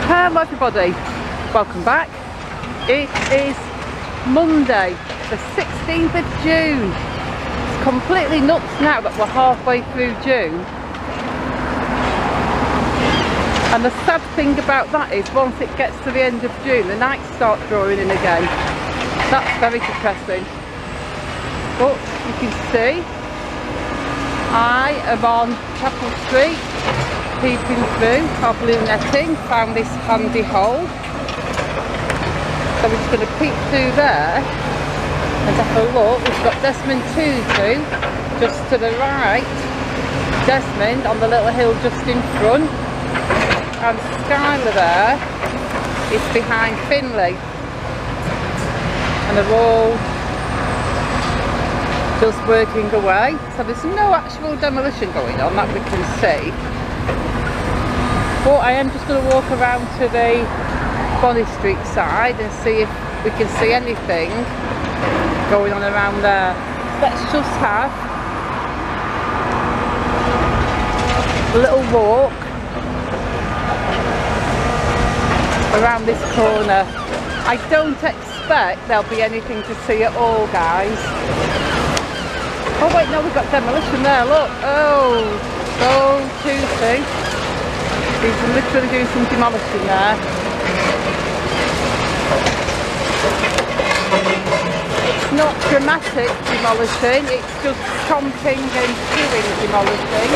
Hello everybody, welcome back. It is Monday the 16th of June. It's completely nuts now that we're halfway through June. And the sad thing about that is once it gets to the end of June the nights start drawing in again. That's very depressing. But you can see I am on Chapel Street, peeping through our blue netting, found this handy hole. So we're just going to peep through there and have a look. We've got Desmond Tutu just to the right, Desmond on the little hill just in front, and Skylar there is behind Finley. And they're all just working away, so there's no actual demolition going on that we can see. But I am just going to walk around to the Bonny Street side and see if we can see anything going on around there. Let's just have a little walk around this corner. I don't expect there'll be anything to see at all, guys. Oh wait, no, we've got demolition there, look. Oh, Tutu. He's literally doing some demolition there. It's not dramatic demolition, it's just chomping and chewing demolition.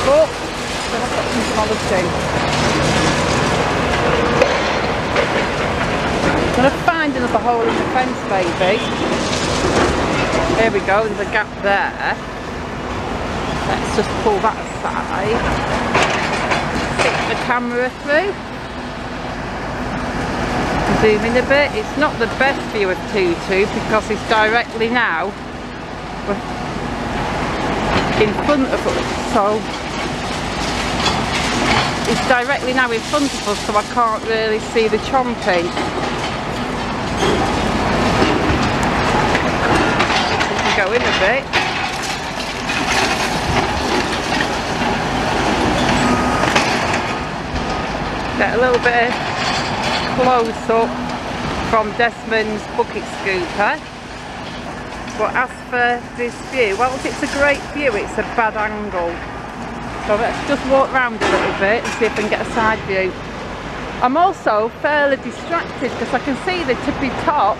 But we have got some demolition. I'm going to find another hole in the fence, baby. There we go, there's a gap there. Let's just pull that aside. Stick the camera through. Zoom in a bit. It's not the best view of Tutu because it's directly now in front of us. So it's directly now in front of us, so I can't really see the chomping. Go in a bit. Get a little bit of close up from Desmond's bucket scooper. But as for this view, well, if it's a great view, it's a bad angle. So let's just walk around a little bit and see if I can get a side view. I'm also fairly distracted because I can see the tippy top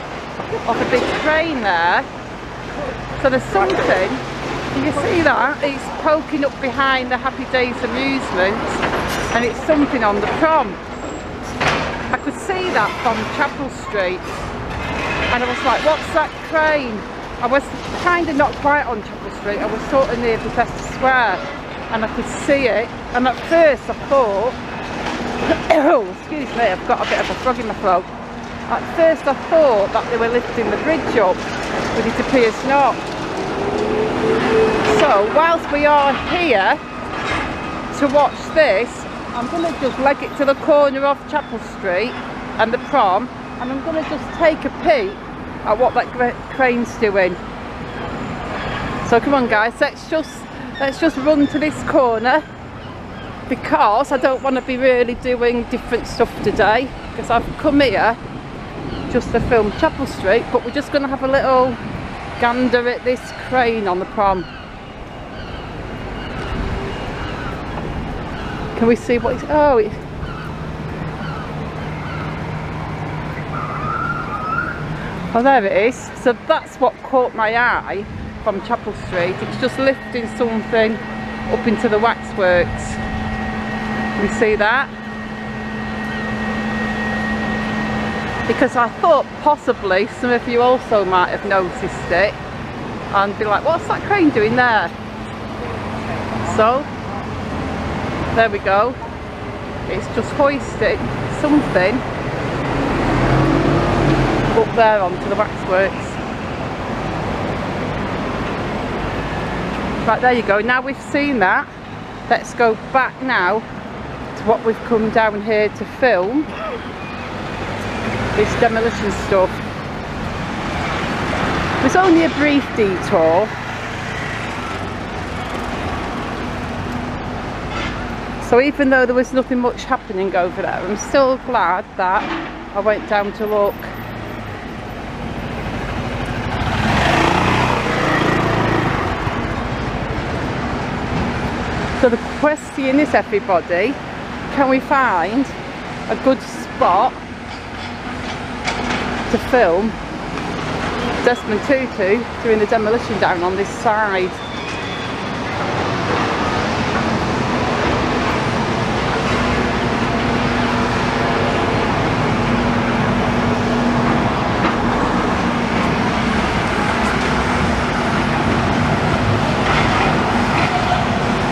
of a big crane there. So there's something, you see that? It's poking up behind the Happy Days amusement, and it's something on the prom. I could see that from Chapel Street, and I was like, what's that crane? I was kind of not quite on Chapel Street, I was sort of near Bethesda Square, and I could see it, and at first I thought, oh, excuse me, I've got a bit of a frog in my throat. At first I thought that they were lifting the bridge up, but it appears not. So whilst we are here to watch this, I'm going to just leg it to the corner of Chapel Street and the prom, and I'm going to just take a peek at what that crane's doing. So come on guys, let's just run to this corner, because I don't want to be really doing different stuff today, because I've come here just to film Chapel Street, but we're just going to have a little gander at this crane on the prom. Can we see what it's... oh, oh, there it is. So that's what caught my eye from Chapel Street. It's just lifting something up into the waxworks. Can you see that? Because I thought possibly some of you also might have noticed it and be like, what's that crane doing there? So there we go, it's just hoisted something up there onto the waxworks. Right, there you go. Now we've seen that, let's go back now to what we've come down here to film, this demolition stuff. It was only a brief detour So even though there was nothing much happening over there, I'm still glad that I went down to look. So the question is, everybody, can we find a good spot to film Desmond Tutu doing the demolition down on this side?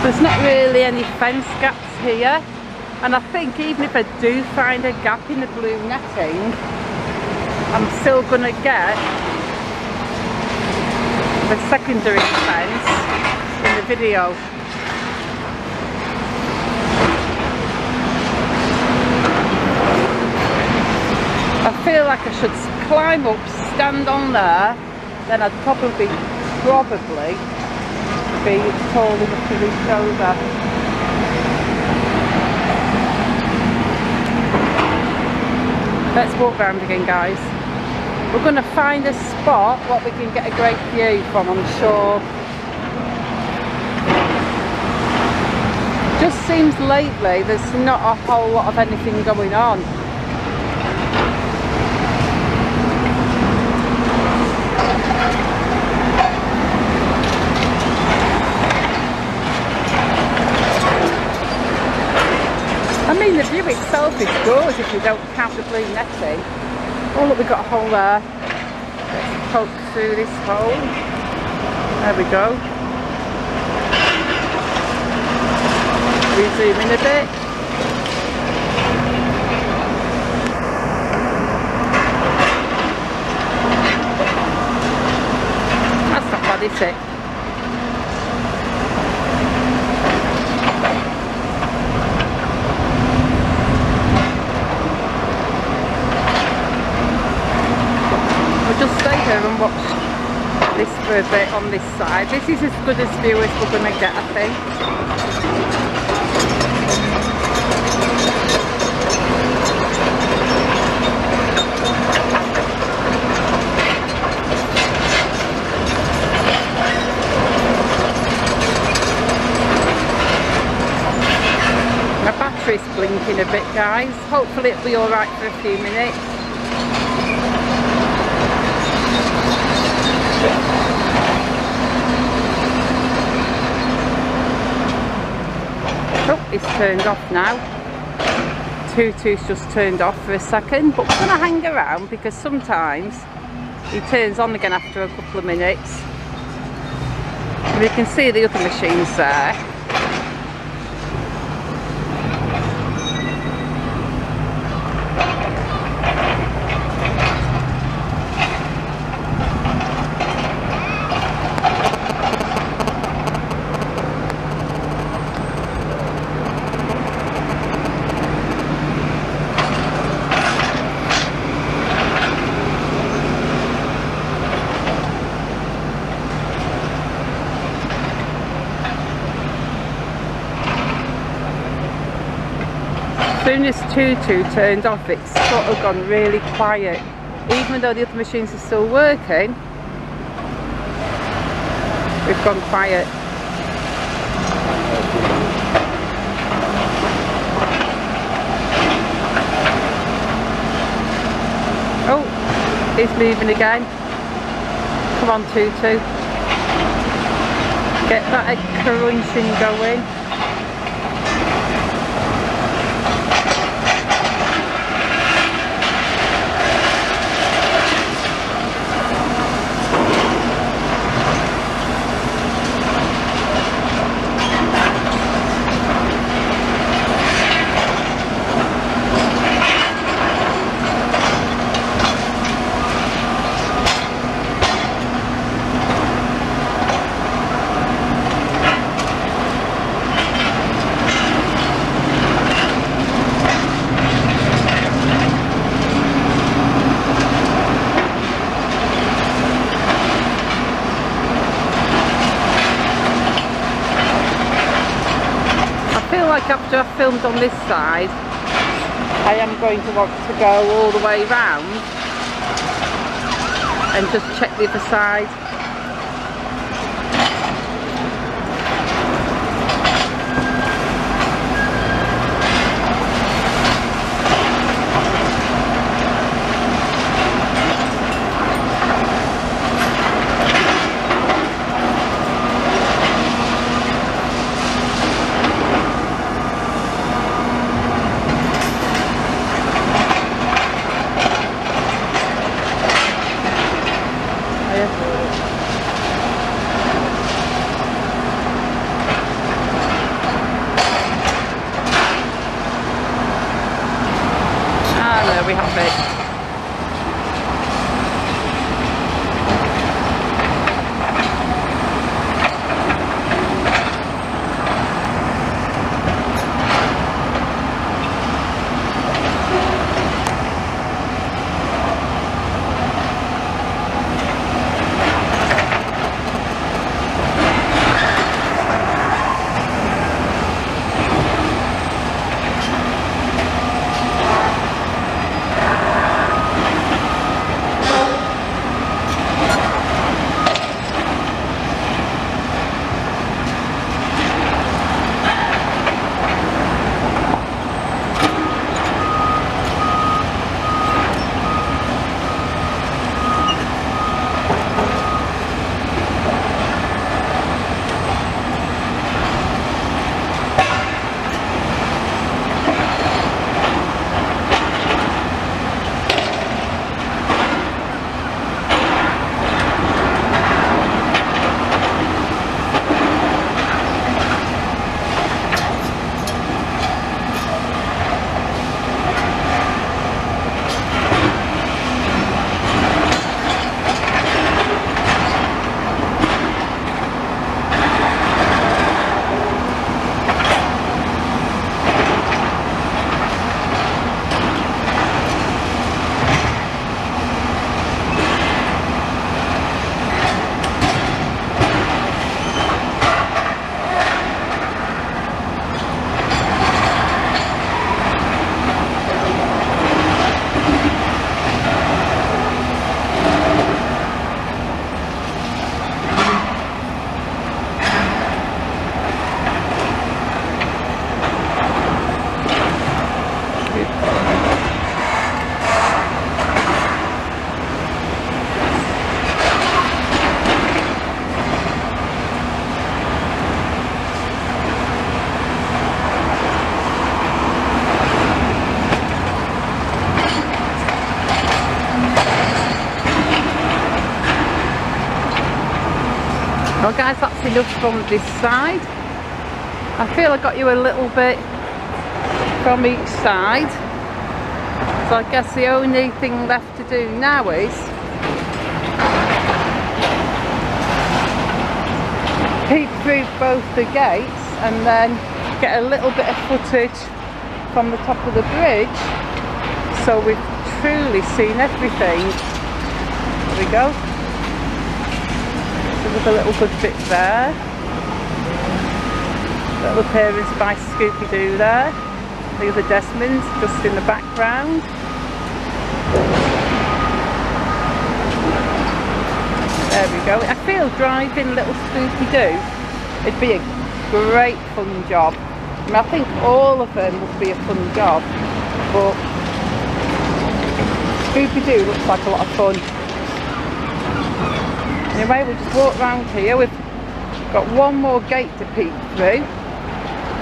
There's not really any fence gaps here, and I think even if I do find a gap in the blue netting, I'm still going to get the secondary fence in the video. I feel like I should climb up, stand on there, then I'd probably be tall enough to reach over. Let's walk round again, guys. We're going to find a spot what we can get a great view from, I'm sure. Just seems lately there's not a whole lot of anything going on. I mean, the view itself is good if you don't count the blue netting. Oh look, we've got a hole there. Let's poke through this hole. There we go. We zoom in a bit. That's not bad, is it? Just stay here and watch this for a bit on this side. This is as good as view as we're going to get, I think. My battery's blinking a bit, guys. Hopefully it'll be alright for a few minutes. Oh, it's turned off now. Tutu's just turned off for a second, but we're going to hang around because sometimes he turns on again after a couple of minutes. And you can see the other machines there. As soon as Tutu turned off, it's sort of gone really quiet. Even though the other machines are still working, we've gone quiet. Oh, he's moving again. Come on, Tutu. Get that crunching going. after I've filmed on this side, I am going to want to go all the way round and just check the other side. We have it. Well guys, that's enough from this side. I feel I got you a little bit from each side. So I guess the only thing left to do now is peek through both the gates and then get a little bit of footage from the top of the bridge, so we've truly seen everything. There we go. So there's a little good bit there. Little appearance by Scooby-Doo there. The other Desmonds just in the background. There we go. I feel driving little Scooby-Doo, it'd be a great fun job. I mean, I think all of them would be a fun job, but Scooby-Doo looks like a lot of fun. Anyway, we'll just walk around here. We've got one more gate to peek through,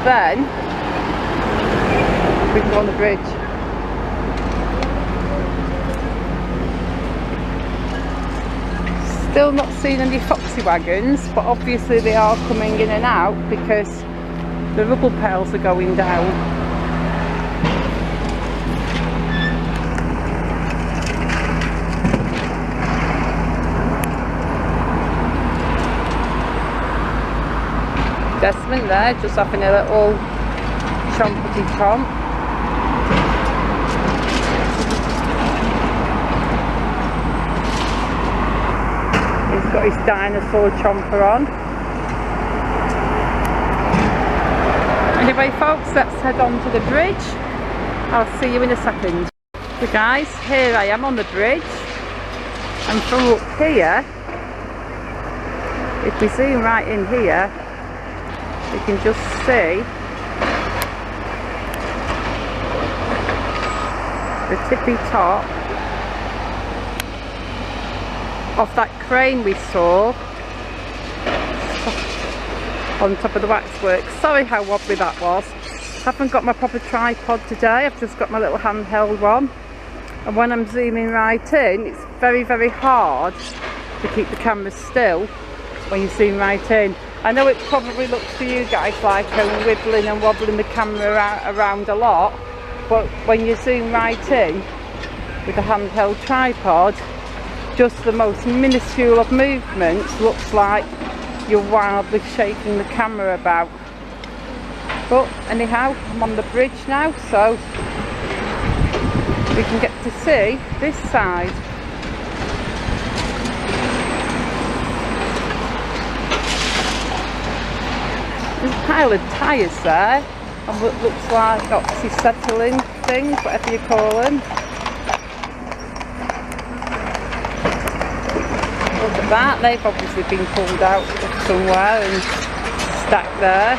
then we can go on the bridge. Still not seeing any foxy wagons, but obviously they are coming in and out because the rubble piles are going down. Desmond there, just having a little chompity chomp. He's got his dinosaur chomper on. Anyway folks, let's head on to the bridge. I'll see you in a second. So guys, here I am on the bridge, and from up here, if we zoom right in here, we can just see the tippy top of that crane we saw on top of the waxwork. Sorry how wobbly that was. Haven't got my proper tripod today, I've just got my little handheld one, and when I'm zooming right in, it's very hard to keep the camera still when you zoom right in. I know it probably looks to you guys like I'm wibbling and wobbling the camera around a lot, but when you zoom right in with a handheld tripod, just the most minuscule of movements looks like you're wildly shaking the camera about. But anyhow, I'm on the bridge now, so we can get to see this side. There's a pile of tyres there, and what looks like oxyacetylene things, whatever you call them. Look at that, they've obviously been pulled out somewhere and stacked there.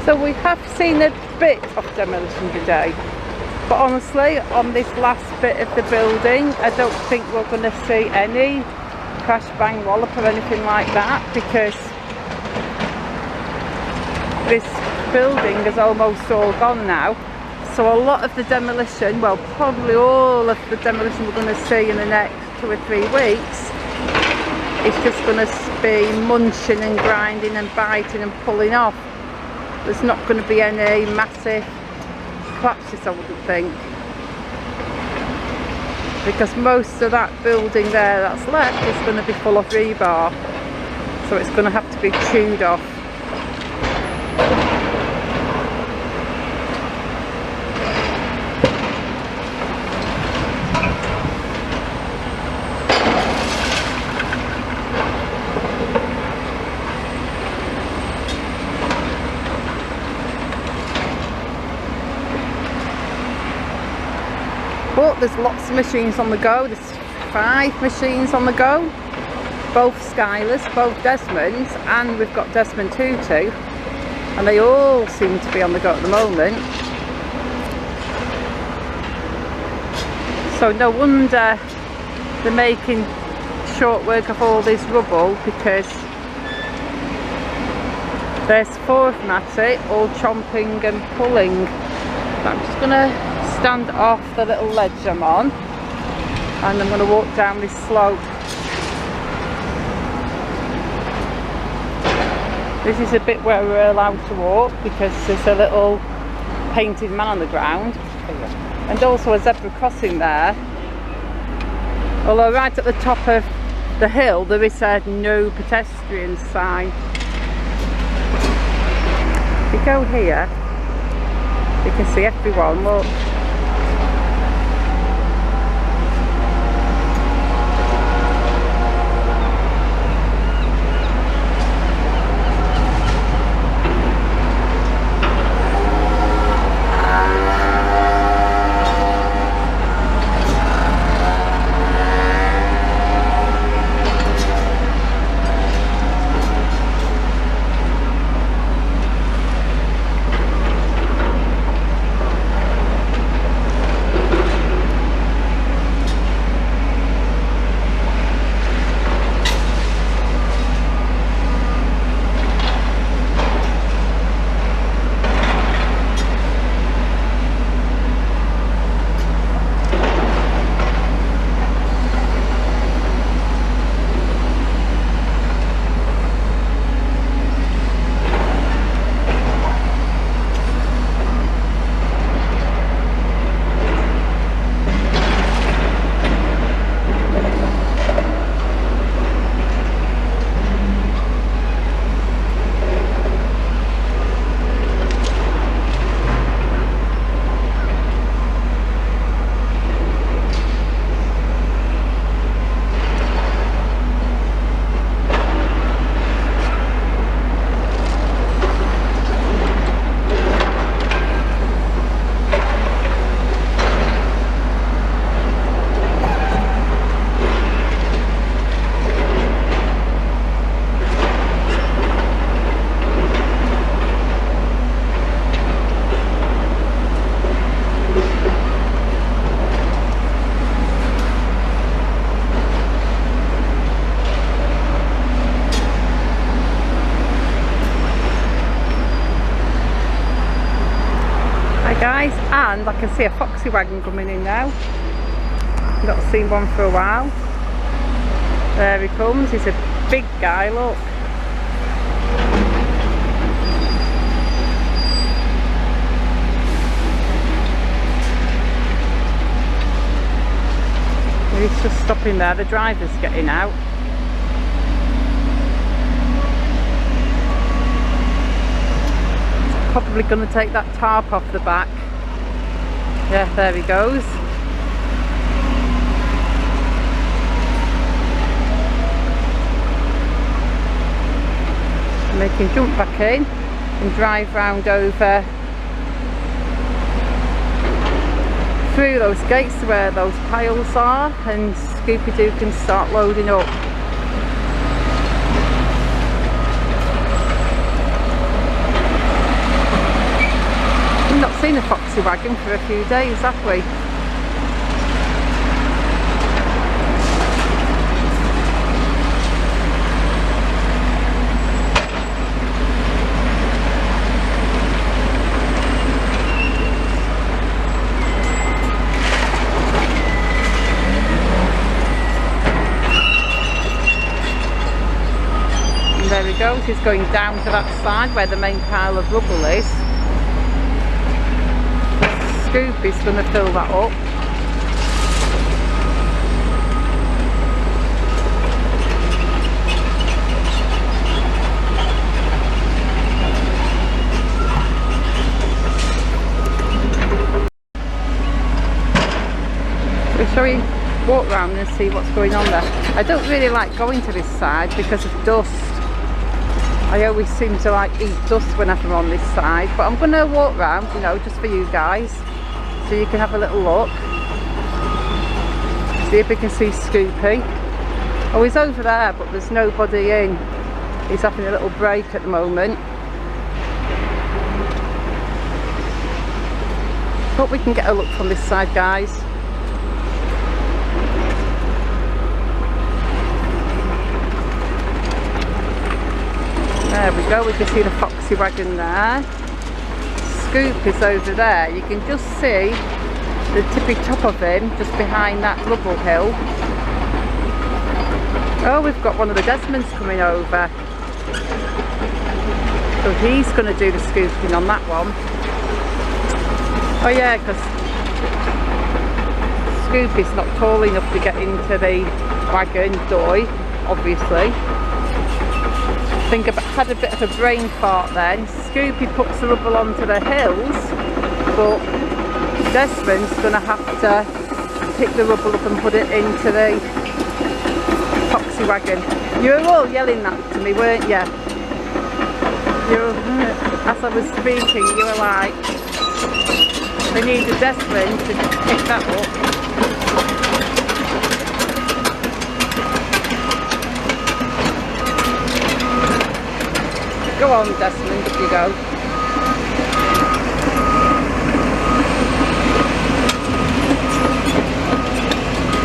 So we have seen a bit of demolition today, but honestly on this last bit of the building I don't think we're going to see any crash bang wallop or anything like that, because this building is almost all gone now. So a lot of the demolition, well probably all of the demolition we're going to see in the next 2 or 3 weeks, it's just going to be munching and grinding and biting and pulling off. There's not going to be any massive collapses, I wouldn't think, because most of that building there that's left is going to be full of rebar, so it's going to have to be chewed off. But there's lots of machines on the go. There's 5 machines on the go, both Skylers, both Desmonds, and we've got Desmond Tutu, and they all seem to be on the go at the moment. So no wonder they're making short work of all this rubble, because there's 4 of them at it, all chomping and pulling. I'm just going to stand off the little ledge I'm on, and I'm going to walk down this slope. This is a bit where we're allowed to walk because there's a little painted man on the ground, and also a zebra crossing there, although right at the top of the hill there is a no pedestrian sign. If you go here you can see everyone, look. guys, and I can see a foxy wagon coming in now. I've not seen one for a while. There he comes, he's a big guy, look. He's just stopping there, the driver's getting out. He's probably going to take that tarp off the back. Yeah, there he goes. And they can jump back in and drive round over through those gates to where those piles are, and Scooby-Doo can start loading up. We've not seen a foxy wagon for a few days, have we? There he goes, he's going down to that side where the main pile of rubble is. Scoop is going to fill that up. So shall we walk round and see what's going on there? I don't really like going to this side because of dust. I always seem to like eat dust whenever I'm on this side, but I'm going to walk round, you know, just for you guys, so you can have a little look. See if we can see Scoopy. Oh, he's over there, but there's nobody in. He's having a little break at the moment. Hope we can get a look from this side, guys. There we go, we can see the foxy wagon there. Scoop is over there. You can just see the tippy top of him just behind that rubble hill. Oh, we've got one of the Desmonds coming over. So he's going to do the scooping on that one. Oh yeah, because Scoop is not tall enough to get into the wagon door, obviously. I think I've had a bit of a brain fart then. Scoopy puts the rubble onto the hills, but Desmond's going to have to pick the rubble up and put it into the foxy wagon. You were all yelling that to me, weren't you? As I was speaking, you were like, we need a Desmond to pick that up. Go on, Desmond, up you go.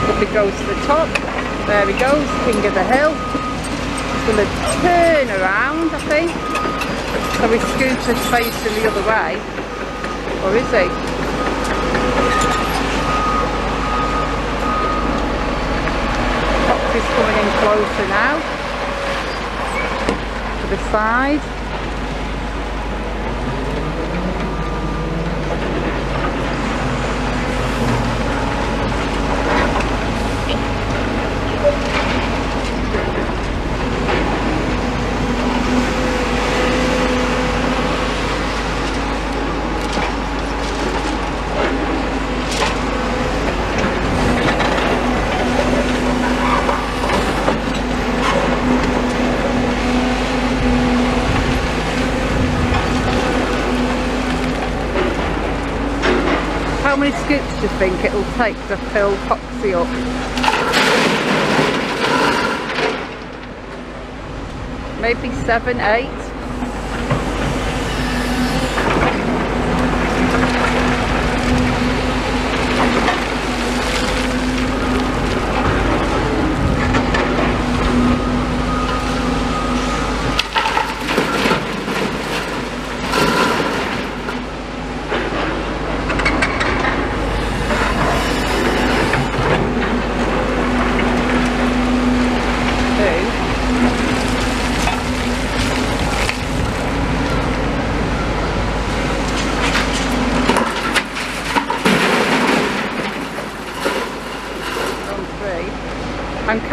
Up he goes to the top. There he goes, king of the hill. He's going to turn around, I think. So his scooter's facing the other way. Or is he? Fox is coming in closer now. The side. How many scoops do you think it'll take to fill Foxy up? Maybe 7, 8?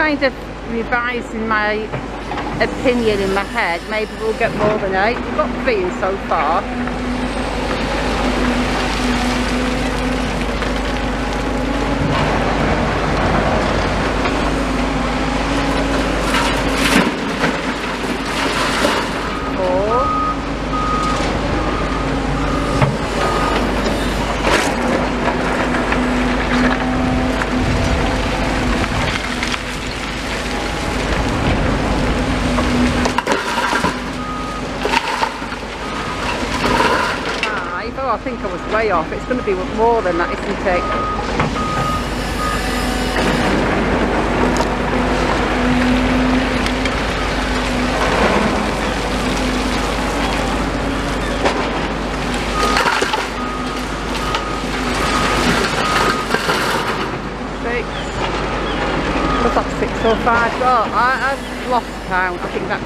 kind of revising my opinion in my head. Maybe we'll get more than 8. We've got 3 in so far. I think I was way off. It's going to be more than that, isn't it? 6. Was that 6 or 5? Oh, I've lost count. I think that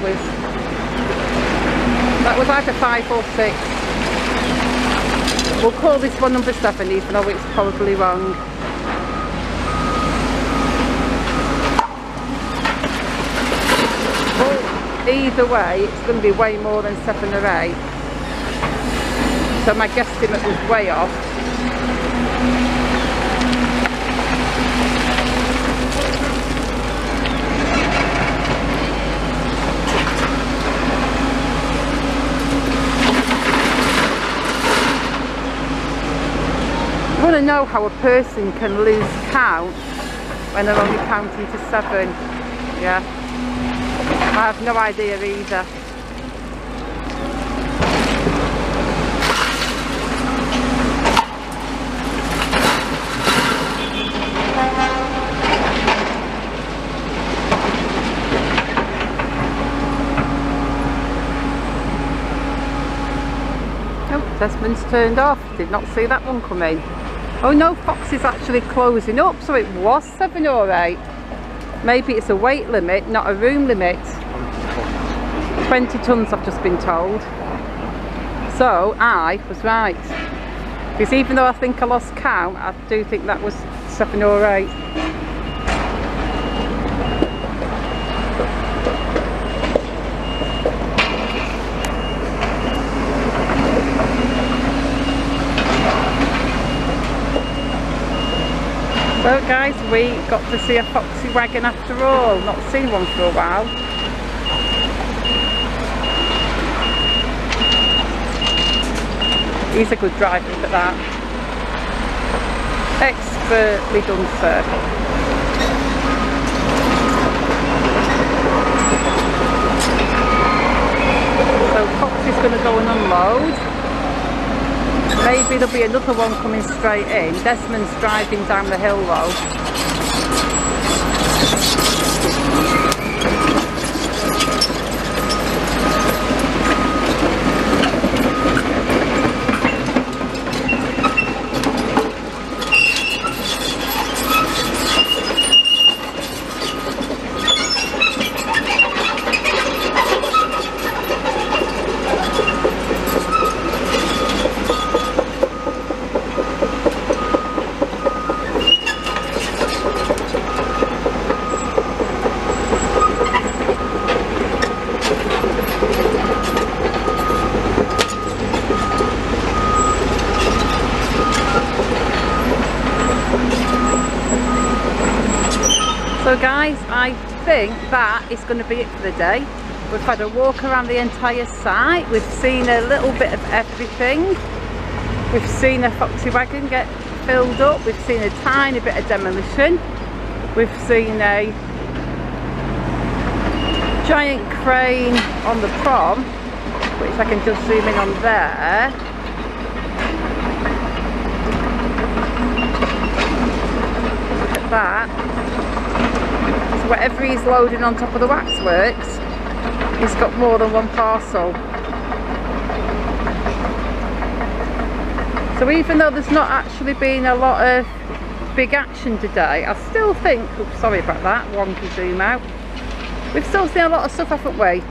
was either 5 or 6. We'll call this one number 7, even though it's probably wrong. Well, either way, it's going to be way more than 7 or 8. So my guesstimate was way off. I want to know how a person can lose count when they're only counting to 7. Yeah, I have no idea either. Oh, Desmond's turned off. Did not see that one coming. Oh no, Fox is actually closing up, so it was 7 or 8. Maybe it's a weight limit, not a room limit. 20 tonnes I've just been told. So I was right. Because even though I think I lost count, I do think that was 7 or 8. So guys, we got to see a foxy wagon after all. Not seen one for a while. He's a good driver, look at that. Expertly done, sir. So Foxy's going to go and unload. Maybe there'll be another one coming straight in. Desmond's driving down the hill though. So guys, I think that is going to be it for the day. We've had a walk around the entire site. We've seen a little bit of everything. We've seen a foxy wagon get filled up. We've seen a tiny bit of demolition. We've seen a giant crane on the prom, which I can just zoom in on there. Look at that. So whatever he's loading on top of the waxworks, he's got more than one parcel. So even though there's not actually been a lot of big action today, I still think, oops, sorry about that, wonky zoom out, we've still seen a lot of stuff, haven't we?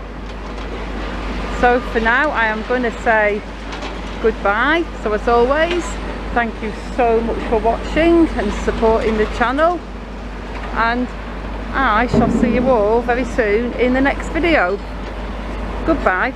So for now I am going to say goodbye. So as always, thank you so much for watching and supporting the channel, and I shall see you all very soon in the next video. Goodbye.